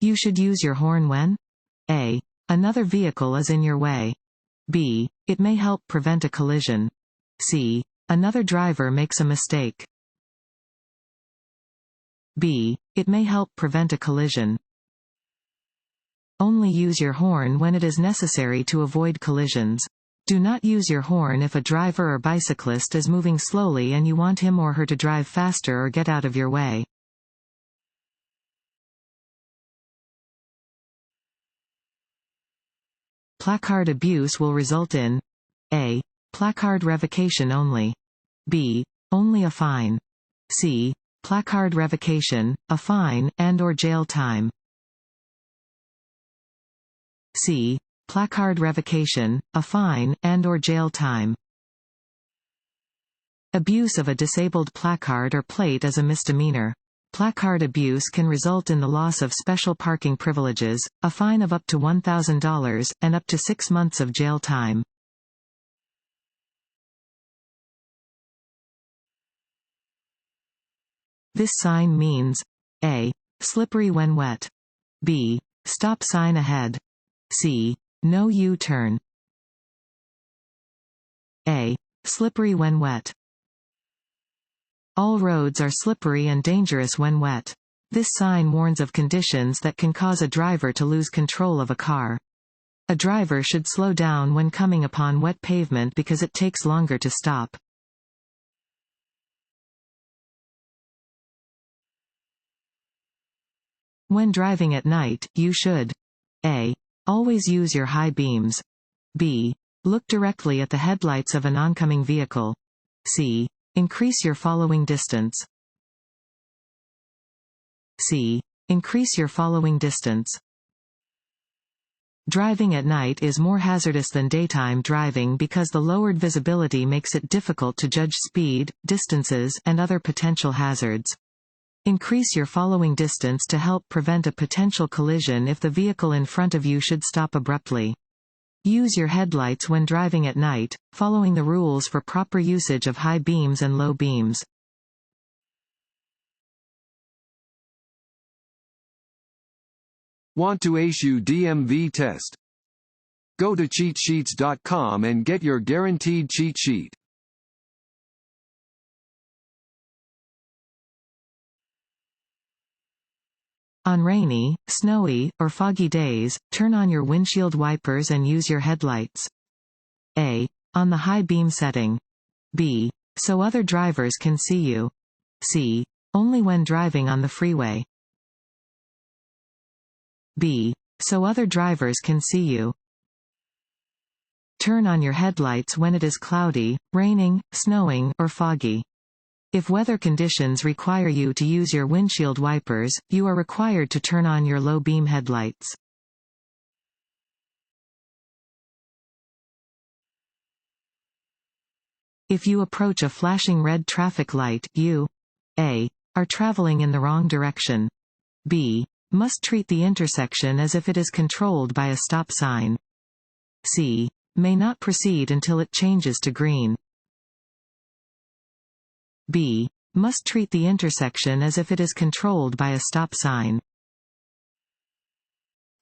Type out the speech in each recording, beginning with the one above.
You should use your horn when A. Another vehicle is in your way. B. It may help prevent a collision. C. Another driver makes a mistake. B. It may help prevent a collision. Only use your horn when it is necessary to avoid collisions. Do not use your horn if a driver or bicyclist is moving slowly and you want him or her to drive faster or get out of your way. Placard abuse will result in A. Placard revocation only. B. Only a fine. C. Placard revocation, a fine, and/or jail time. C. Placard revocation, a fine, and/or jail time. Abuse of a disabled placard or plate is a misdemeanor. Placard abuse can result in the loss of special parking privileges, a fine of up to $1,000, and up to 6 months of jail time. This sign means A. Slippery when wet. B. Stop sign ahead. C. No U-turn. A. Slippery when wet. All roads are slippery and dangerous when wet. This sign warns of conditions that can cause a driver to lose control of a car. A driver should slow down when coming upon wet pavement because it takes longer to stop. When driving at night, you should A. Always use your high beams. B. Look directly at the headlights of an oncoming vehicle. C. Increase your following distance. C. Increase your following distance. Driving at night is more hazardous than daytime driving because the lowered visibility makes it difficult to judge speed, distances, and other potential hazards. Increase your following distance to help prevent a potential collision if the vehicle in front of you should stop abruptly. Use your headlights when driving at night, following the rules for proper usage of high beams and low beams. Want to ace your DMV test? Go to cheatsheets.com and get your guaranteed cheat sheet. On rainy, snowy, or foggy days, turn on your windshield wipers and use your headlights. A. On the high beam setting. B. So other drivers can see you. C. Only when driving on the freeway. B. So other drivers can see you. Turn on your headlights when it is cloudy, raining, snowing, or foggy. If weather conditions require you to use your windshield wipers, you are required to turn on your low beam headlights. If you approach a flashing red traffic light, you A. Are traveling in the wrong direction. B. Must treat the intersection as if it is controlled by a stop sign. C. May not proceed until it changes to green. B. Must treat the intersection as if it is controlled by a stop sign.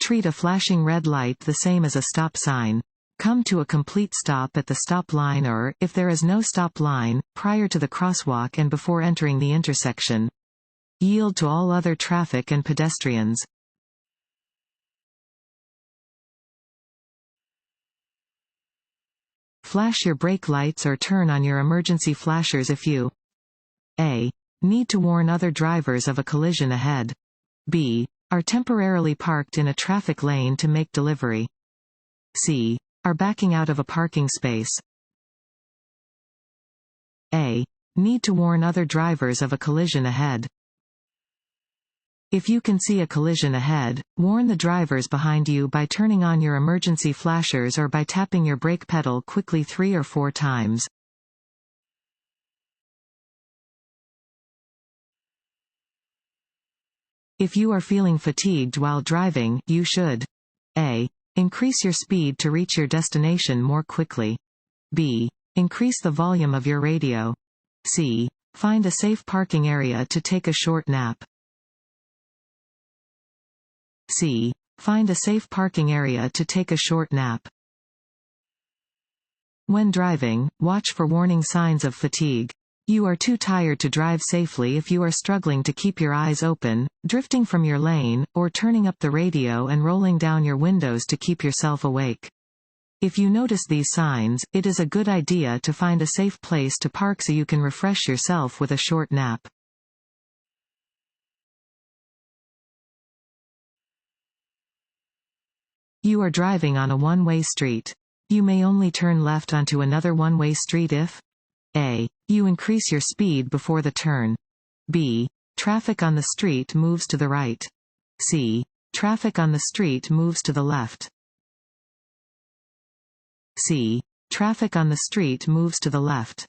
Treat a flashing red light the same as a stop sign. Come to a complete stop at the stop line or, if there is no stop line, prior to the crosswalk and before entering the intersection. Yield to all other traffic and pedestrians. Flash your brake lights or turn on your emergency flashers if you A. Need to warn other drivers of a collision ahead. B. Are temporarily parked in a traffic lane to make delivery. C. Are backing out of a parking space. A. Need to warn other drivers of a collision ahead. If you can see a collision ahead, warn the drivers behind you by turning on your emergency flashers or by tapping your brake pedal quickly 3 or 4 times. If you are feeling fatigued while driving, you should A. Increase your speed to reach your destination more quickly. B. Increase the volume of your radio. C. Find a safe parking area to take a short nap. C. Find a safe parking area to take a short nap. When driving, watch for warning signs of fatigue. You are too tired to drive safely if you are struggling to keep your eyes open, drifting from your lane, or turning up the radio and rolling down your windows to keep yourself awake. If you notice these signs, it is a good idea to find a safe place to park so you can refresh yourself with a short nap. You are driving on a one-way street. You may only turn left onto another one-way street if A. You increase your speed before the turn. B. Traffic on the street moves to the right. C. Traffic on the street moves to the left. C. Traffic on the street moves to the left.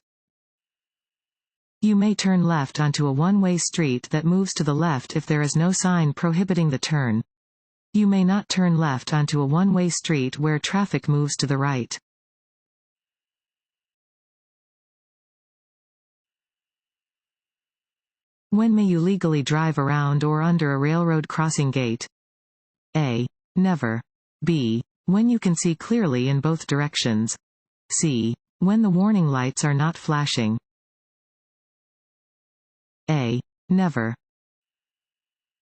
You may turn left onto a one-way street that moves to the left if there is no sign prohibiting the turn. You may not turn left onto a one-way street where traffic moves to the right. When may you legally drive around or under a railroad crossing gate? A. Never. B. When you can see clearly in both directions. C. When the warning lights are not flashing. A. Never.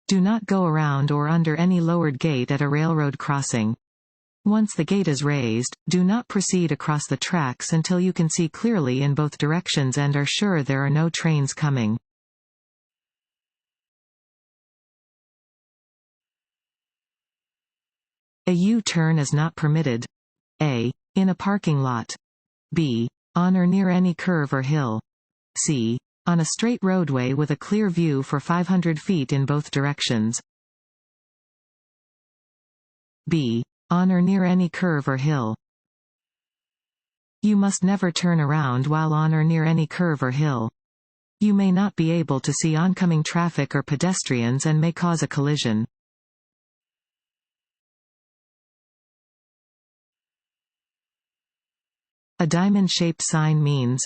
Do not go around or under any lowered gate at a railroad crossing. Once the gate is raised, do not proceed across the tracks until you can see clearly in both directions and are sure there are no trains coming. A U-turn is not permitted. A. In a parking lot. B. On or near any curve or hill. C. On a straight roadway with a clear view for 500 feet in both directions. B. On or near any curve or hill. You must never turn around while on or near any curve or hill. You may not be able to see oncoming traffic or pedestrians and may cause a collision. A diamond-shaped sign means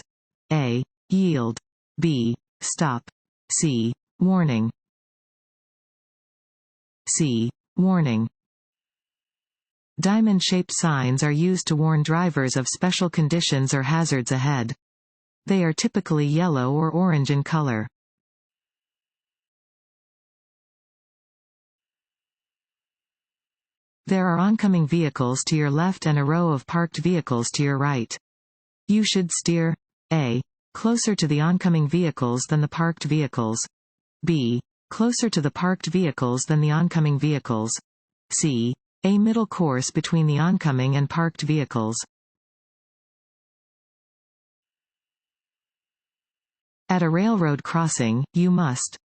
A. Yield. B. Stop. C. Warning. C. Warning. Diamond-shaped signs are used to warn drivers of special conditions or hazards ahead. They are typically yellow or orange in color. There are oncoming vehicles to your left and a row of parked vehicles to your right. You should steer A. Closer to the oncoming vehicles than the parked vehicles. B. Closer to the parked vehicles than the oncoming vehicles. C. A middle course between the oncoming and parked vehicles. At a railroad crossing, you must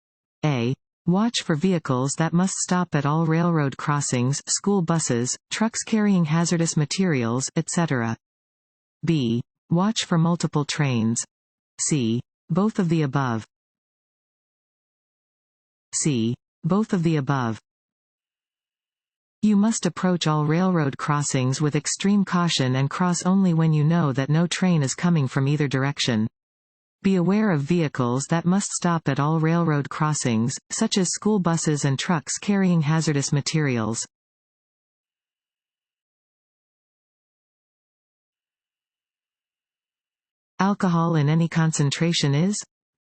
A. Watch for vehicles that must stop at all railroad crossings, school buses, trucks carrying hazardous materials, etc. B. Watch for multiple trains. C. Both of the above. C. Both of the above. You must approach all railroad crossings with extreme caution and cross only when you know that no train is coming from either direction. Be aware of vehicles that must stop at all railroad crossings, such as school buses and trucks carrying hazardous materials. Alcohol in any concentration is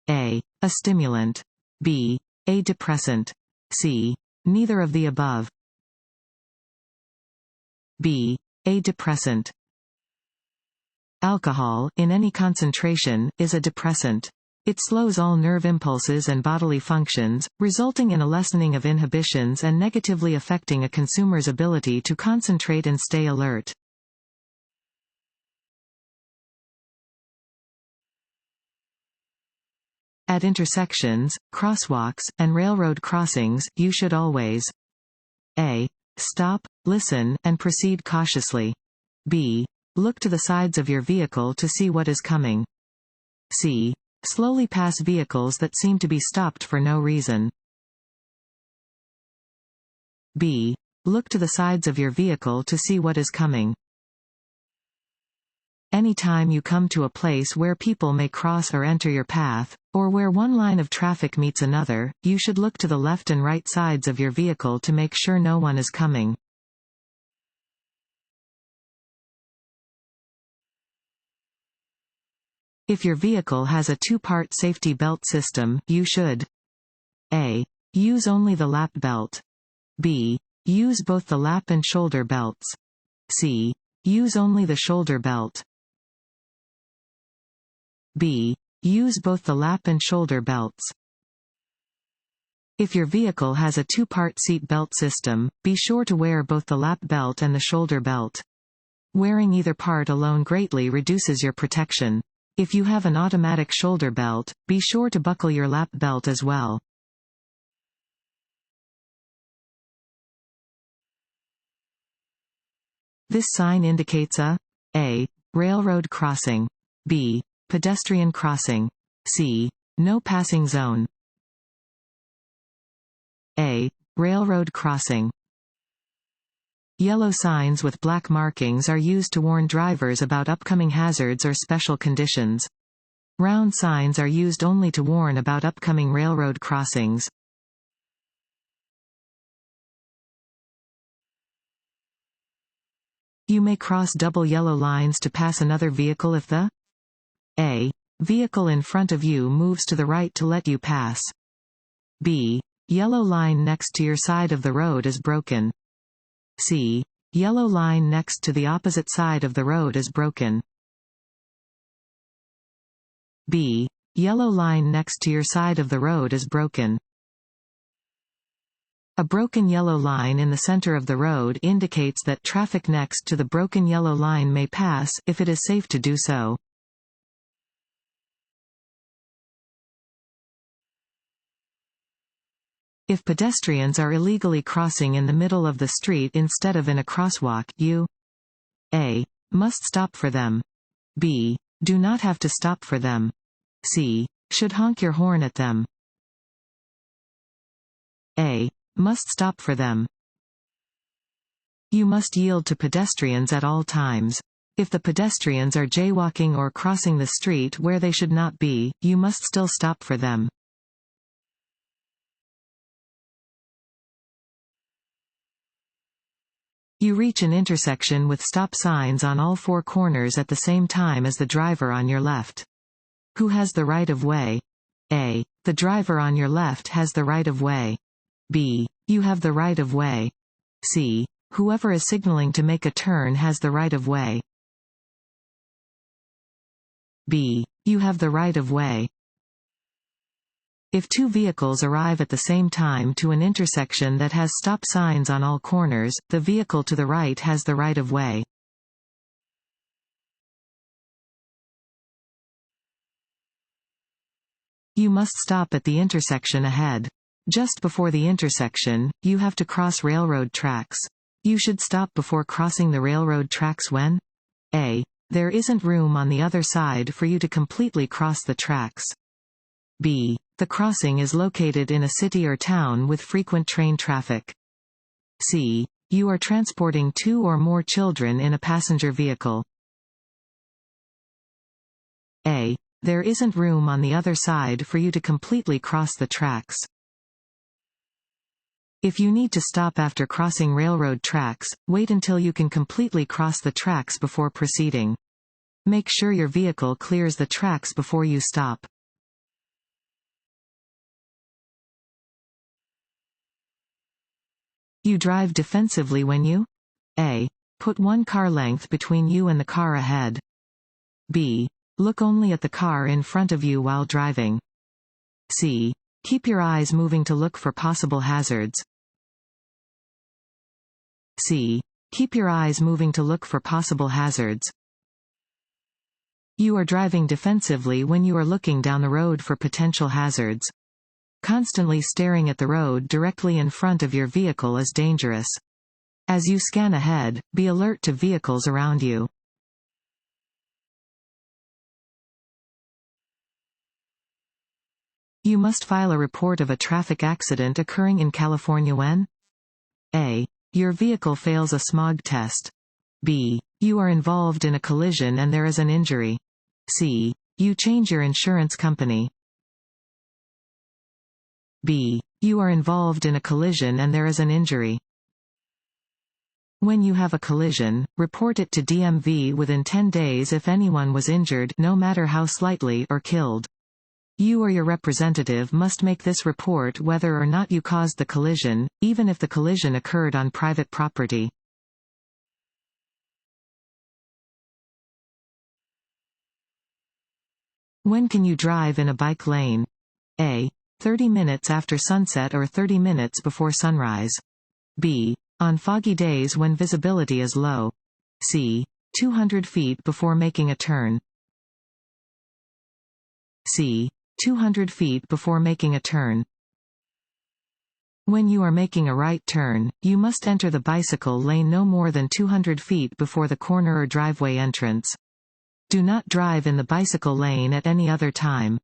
A. A stimulant. B. A depressant. C. Neither of the above. B. A depressant. Alcohol, in any concentration, is a depressant. It slows all nerve impulses and bodily functions, resulting in a lessening of inhibitions and negatively affecting a consumer's ability to concentrate and stay alert. At intersections, crosswalks, and railroad crossings, you should always A. Stop, listen, and proceed cautiously. B. Look to the sides of your vehicle to see what is coming. C. Slowly pass vehicles that seem to be stopped for no reason. B. Look to the sides of your vehicle to see what is coming. Anytime you come to a place where people may cross or enter your path, or where one line of traffic meets another, you should look to the left and right sides of your vehicle to make sure no one is coming. If your vehicle has a two-part safety belt system, you should A. Use only the lap belt. B. Use both the lap and shoulder belts. C. Use only the shoulder belt. B. Use both the lap and shoulder belts. If your vehicle has a two-part seat belt system, be sure to wear both the lap belt and the shoulder belt. Wearing either part alone greatly reduces your protection. If you have an automatic shoulder belt, be sure to buckle your lap belt as well. This sign indicates A. Railroad crossing. B. Pedestrian crossing. C. No passing zone. A. Railroad crossing. Yellow signs with black markings are used to warn drivers about upcoming hazards or special conditions. Round signs are used only to warn about upcoming railroad crossings. You may cross double yellow lines to pass another vehicle if the A. Vehicle in front of you moves to the right to let you pass. B. Yellow line next to your side of the road is broken. C. Yellow line next to the opposite side of the road is broken. B. Yellow line next to your side of the road is broken. A broken yellow line in the center of the road indicates that traffic next to the broken yellow line may pass, if it is safe to do so. If pedestrians are illegally crossing in the middle of the street instead of in a crosswalk, you A. Must stop for them. B. Do not have to stop for them. C. Should honk your horn at them. A. Must stop for them. You must yield to pedestrians at all times. If the pedestrians are jaywalking or crossing the street where they should not be, you must still stop for them. You reach an intersection with stop signs on all four corners at the same time as the driver on your left. Who has the right of way? A. The driver on your left has the right of way. B. You have the right of way. C. Whoever is signaling to make a turn has the right of way. B. You have the right of way. If two vehicles arrive at the same time to an intersection that has stop signs on all corners, the vehicle to the right has the right of way. You must stop at the intersection ahead. Just before the intersection, you have to cross railroad tracks. You should stop before crossing the railroad tracks when A. There isn't room on the other side for you to completely cross the tracks. B. The crossing is located in a city or town with frequent train traffic. C. You are transporting two or more children in a passenger vehicle. A. There isn't room on the other side for you to completely cross the tracks. If you need to stop after crossing railroad tracks, wait until you can completely cross the tracks before proceeding. Make sure your vehicle clears the tracks before you stop. You drive defensively when you A. Put one car length between you and the car ahead. B. Look only at the car in front of you while driving. C. Keep your eyes moving to look for possible hazards. C. Keep your eyes moving to look for possible hazards. You are driving defensively when you are looking down the road for potential hazards. Constantly staring at the road directly in front of your vehicle is dangerous. As you scan ahead, be alert to vehicles around you. You must file a report of a traffic accident occurring in California when A. Your vehicle fails a smog test. B. You are involved in a collision and there is an injury. C. You change your insurance company. B. You are involved in a collision and there is an injury. When you have a collision, report it to DMV within 10 days if anyone was injured, no matter how slightly, or killed. You or your representative must make this report whether or not you caused the collision, even if the collision occurred on private property. When can you drive in a bike lane? A. 30 minutes after sunset or 30 minutes before sunrise. B. On foggy days when visibility is low. C. 200 feet before making a turn. C. 200 feet before making a turn. When you are making a right turn, you must enter the bicycle lane no more than 200 feet before the corner or driveway entrance. Do not drive in the bicycle lane at any other time.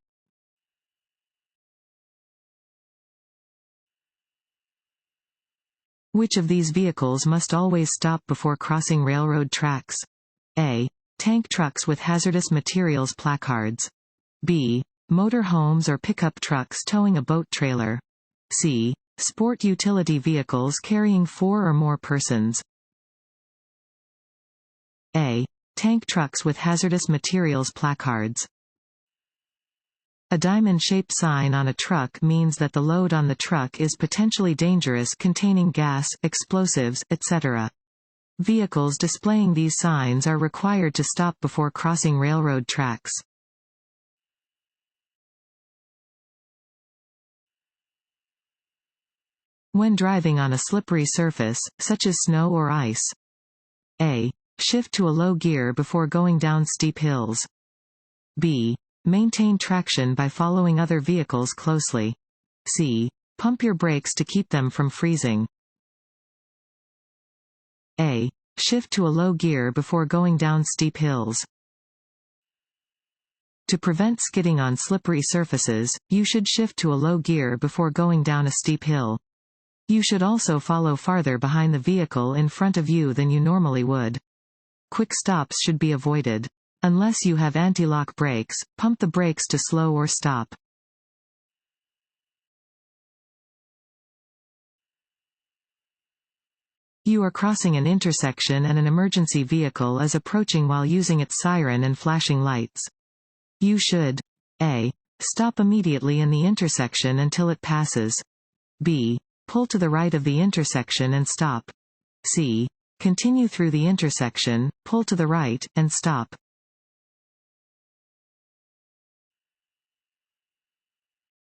Which of these vehicles must always stop before crossing railroad tracks? A. Tank trucks with hazardous materials placards. B. Motor homes or pickup trucks towing a boat trailer. C. Sport utility vehicles carrying 4 or more persons. A. Tank trucks with hazardous materials placards. A diamond-shaped sign on a truck means that the load on the truck is potentially dangerous, containing gas, explosives, etc. Vehicles displaying these signs are required to stop before crossing railroad tracks. When driving on a slippery surface, such as snow or ice. A. Shift to a low gear before going down steep hills. B. Maintain traction by following other vehicles closely. C. Pump your brakes to keep them from freezing. A. Shift to a low gear before going down steep hills. To prevent skidding on slippery surfaces, you should shift to a low gear before going down a steep hill. You should also follow farther behind the vehicle in front of you than you normally would. Quick stops should be avoided. Unless you have anti-lock brakes, pump the brakes to slow or stop. You are crossing an intersection and an emergency vehicle is approaching while using its siren and flashing lights. You should A. Stop immediately in the intersection until it passes. B. Pull to the right of the intersection and stop. C. Continue through the intersection, pull to the right, and stop.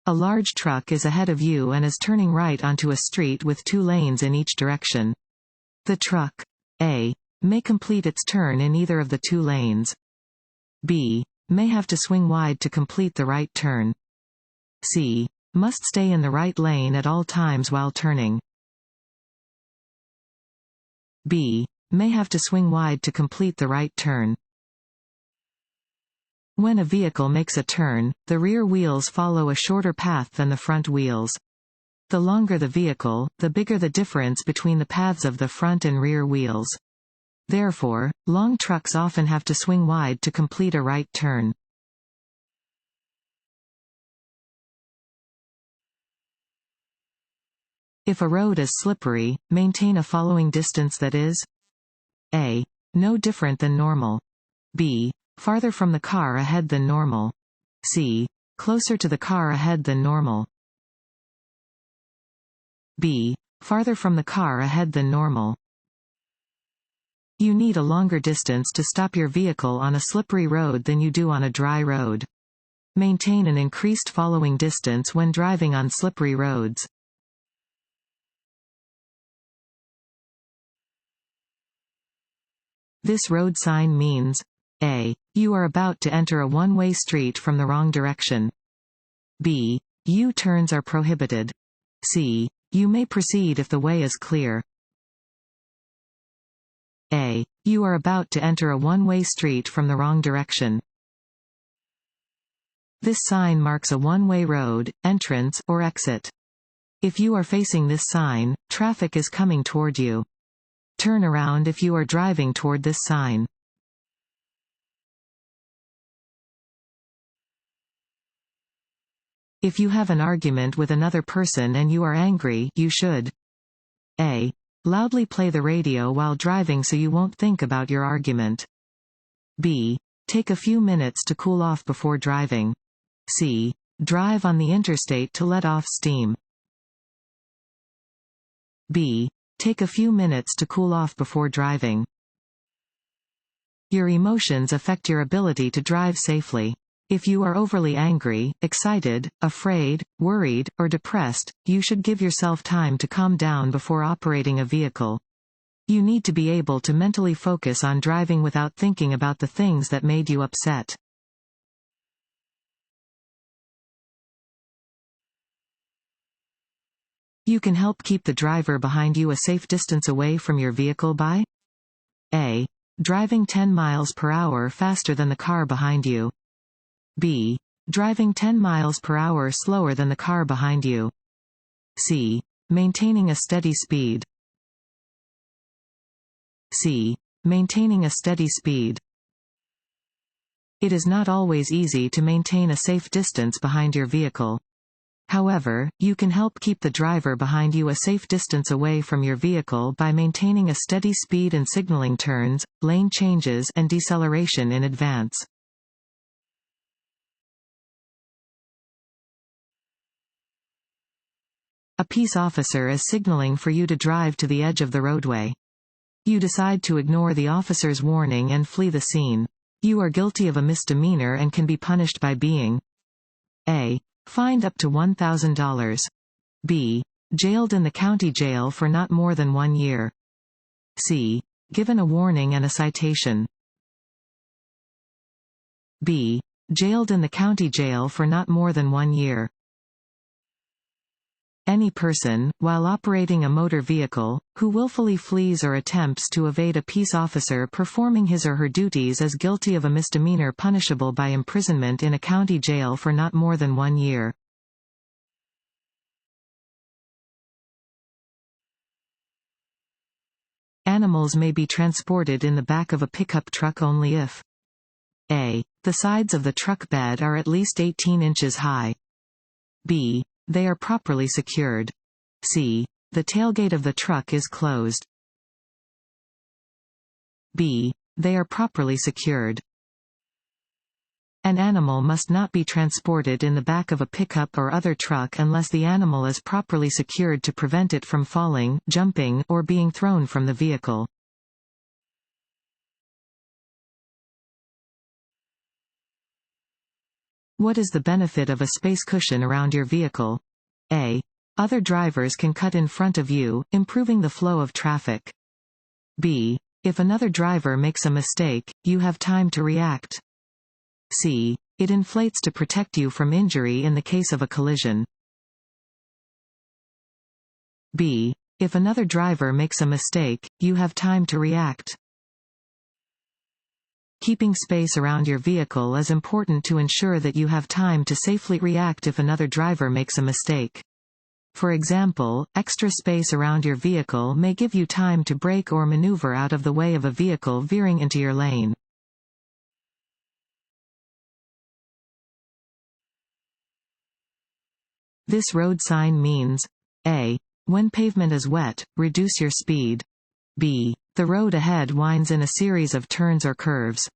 A large truck is ahead of you and is turning right onto a street with 2 lanes in each direction. The truck A. may complete its turn in either of the 2 lanes. B. may have to swing wide to complete the right turn. C. must stay in the right lane at all times while turning. B. may have to swing wide to complete the right turn. When a vehicle makes a turn, the rear wheels follow a shorter path than the front wheels. The longer the vehicle, the bigger the difference between the paths of the front and rear wheels. Therefore, long trucks often have to swing wide to complete a right turn. If a road is slippery, maintain a following distance that is A. no different than normal. B. farther from the car ahead than normal. C. closer to the car ahead than normal. B. farther from the car ahead than normal. You need a longer distance to stop your vehicle on a slippery road than you do on a dry road. Maintain an increased following distance when driving on slippery roads. This road sign means A. you are about to enter a one-way street from the wrong direction. B. U-turns are prohibited. C. you may proceed if the way is clear. A. you are about to enter a one-way street from the wrong direction. This sign marks a one-way road, entrance, or exit. If you are facing this sign, traffic is coming toward you. Turn around if you are driving toward this sign. If you have an argument with another person and you are angry, you should A. Loudly play the radio while driving so you won't think about your argument. B. Take a few minutes to cool off before driving. C. Drive on the interstate to let off steam. B. Take a few minutes to cool off before driving. Your emotions affect your ability to drive safely. If you are overly angry, excited, afraid, worried, or depressed, you should give yourself time to calm down before operating a vehicle. You need to be able to mentally focus on driving without thinking about the things that made you upset. You can help keep the driver behind you a safe distance away from your vehicle by A. Driving 10 miles per hour faster than the car behind you. B. Driving 10 miles per hour slower than the car behind you. C. Maintaining a steady speed. C. Maintaining a steady speed. It is not always easy to maintain a safe distance behind your vehicle. However, you can help keep the driver behind you a safe distance away from your vehicle by maintaining a steady speed and signaling turns, lane changes and deceleration in advance. A peace officer is signaling for you to drive to the edge of the roadway. You decide to ignore the officer's warning and flee the scene. You are guilty of a misdemeanor and can be punished by being A. Fined up to $1,000. B. Jailed in the county jail for not more than 1 year. C. Given a warning and a citation. B. Jailed in the county jail for not more than 1 year. Any person, while operating a motor vehicle, who willfully flees or attempts to evade a peace officer performing his or her duties is guilty of a misdemeanor punishable by imprisonment in a county jail for not more than 1 year. Animals may be transported in the back of a pickup truck only if A. The sides of the truck bed are at least 18 inches high. B. They are properly secured. C. The tailgate of the truck is closed. B. They are properly secured. An animal must not be transported in the back of a pickup or other truck unless the animal is properly secured to prevent it from falling, jumping, or being thrown from the vehicle. What is the benefit of a space cushion around your vehicle? A. Other drivers can cut in front of you, improving the flow of traffic. B. If another driver makes a mistake, you have time to react. C. It inflates to protect you from injury in the case of a collision. B. If another driver makes a mistake, you have time to react. Keeping space around your vehicle is important to ensure that you have time to safely react if another driver makes a mistake. For example, extra space around your vehicle may give you time to brake or maneuver out of the way of a vehicle veering into your lane. This road sign means A. When pavement is wet, reduce your speed. B. The road ahead winds in a series of turns or curves.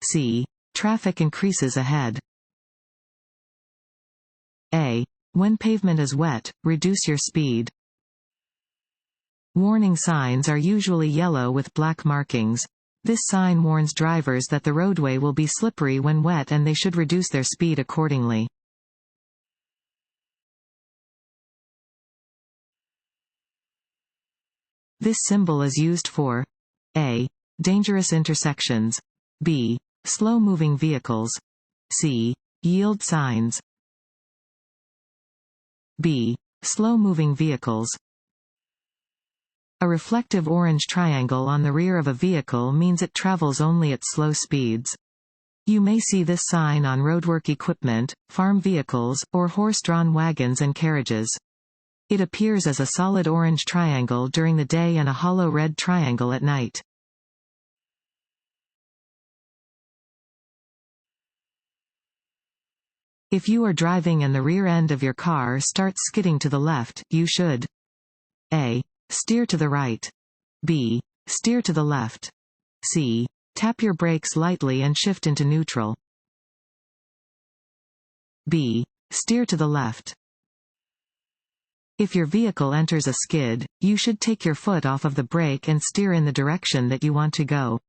C. Traffic increases ahead. A. When pavement is wet, reduce your speed. Warning signs are usually yellow with black markings. This sign warns drivers that the roadway will be slippery when wet and they should reduce their speed accordingly. This symbol is used for A. Dangerous intersections. B. Slow-moving vehicles. C. Yield signs. B. Slow-moving vehicles. A reflective orange triangle on the rear of a vehicle means it travels only at slow speeds. You may see this sign on roadwork equipment, farm vehicles, or horse-drawn wagons and carriages. It appears as a solid orange triangle during the day and a hollow red triangle at night. If you are driving and the rear end of your car starts skidding to the left, you should A. Steer to the right. B. Steer to the left. C. Tap your brakes lightly and shift into neutral. B. Steer to the left. If your vehicle enters a skid, you should take your foot off of the brake and steer in the direction that you want to go.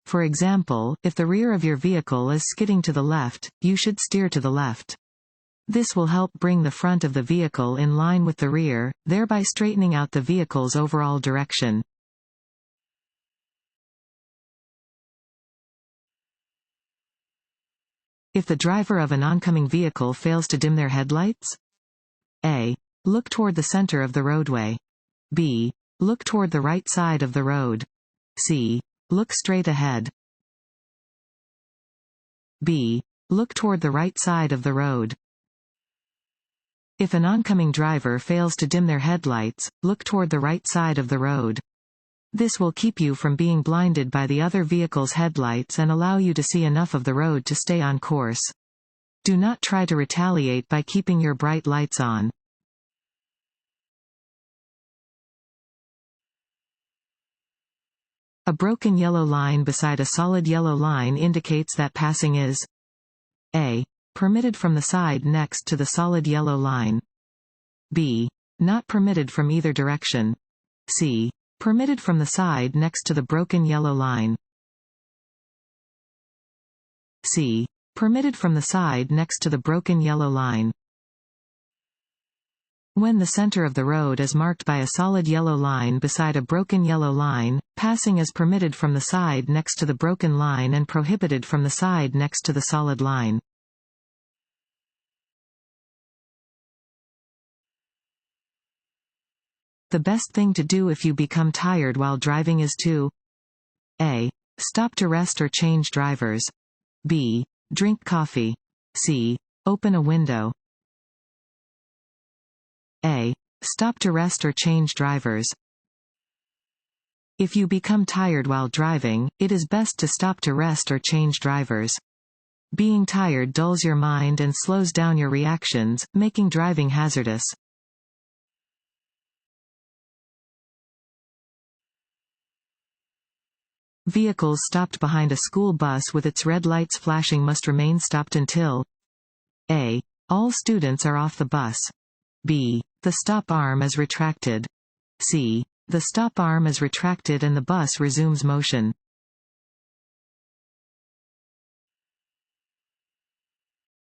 For example, if the rear of your vehicle is skidding to the left, you should steer to the left. This will help bring the front of the vehicle in line with the rear, thereby straightening out the vehicle's overall direction. If the driver of an oncoming vehicle fails to dim their headlights? A. Look toward the center of the roadway. B. Look toward the right side of the road. C. Look straight ahead. B. Look toward the right side of the road. If an oncoming driver fails to dim their headlights, look toward the right side of the road. This will keep you from being blinded by the other vehicle's headlights and allow you to see enough of the road to stay on course. Do not try to retaliate by keeping your bright lights on. A broken yellow line beside a solid yellow line indicates that passing is A. Permitted from the side next to the solid yellow line. B. Not permitted from either direction. C. Permitted from the side next to the broken yellow line. C. Permitted from the side next to the broken yellow line. When the center of the road is marked by a solid yellow line beside a broken yellow line, passing is permitted from the side next to the broken line and prohibited from the side next to the solid line. The best thing to do if you become tired while driving is to A. Stop to rest or change drivers. B. Drink coffee. C. Open a window. A. Stop to rest or change drivers. If you become tired while driving, it is best to stop to rest or change drivers. Being tired dulls your mind and slows down your reactions, making driving hazardous. Vehicles stopped behind a school bus with its red lights flashing must remain stopped until A. All students are off the bus. B. The stop arm is retracted. C. The stop arm is retracted and the bus resumes motion.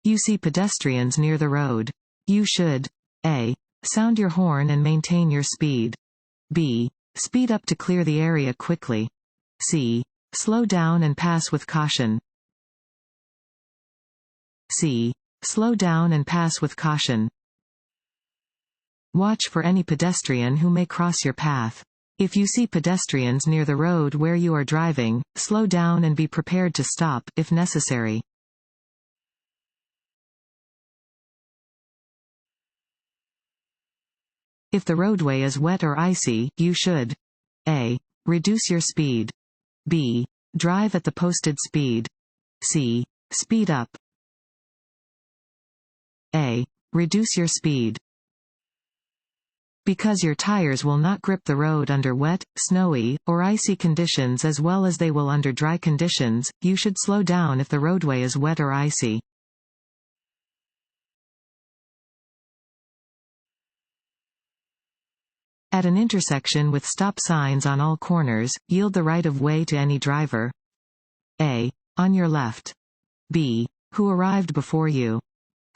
You see pedestrians near the road. You should A. Sound your horn and maintain your speed. B. Speed up to clear the area quickly. C. Slow down and pass with caution. C. Slow down and pass with caution. Watch for any pedestrian who may cross your path. If you see pedestrians near the road where you are driving, slow down and be prepared to stop, if necessary. If the roadway is wet or icy, you should A. Reduce your speed. B. Drive at the posted speed. C. Speed up. A. Reduce your speed. Because your tires will not grip the road under wet, snowy, or icy conditions as well as they will under dry conditions, you should slow down if the roadway is wet or icy. At an intersection with stop signs on all corners, yield the right of way to any driver. A. On your left. B. Who arrived before you.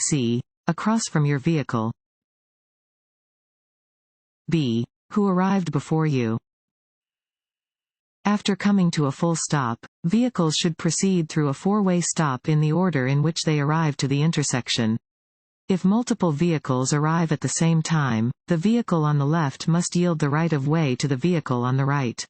C. Across from your vehicle. B. Who arrived before you. After coming to a full stop, vehicles should proceed through a four-way stop in the order in which they arrive to the intersection. If multiple vehicles arrive at the same time, the vehicle on the left must yield the right of way to the vehicle on the right.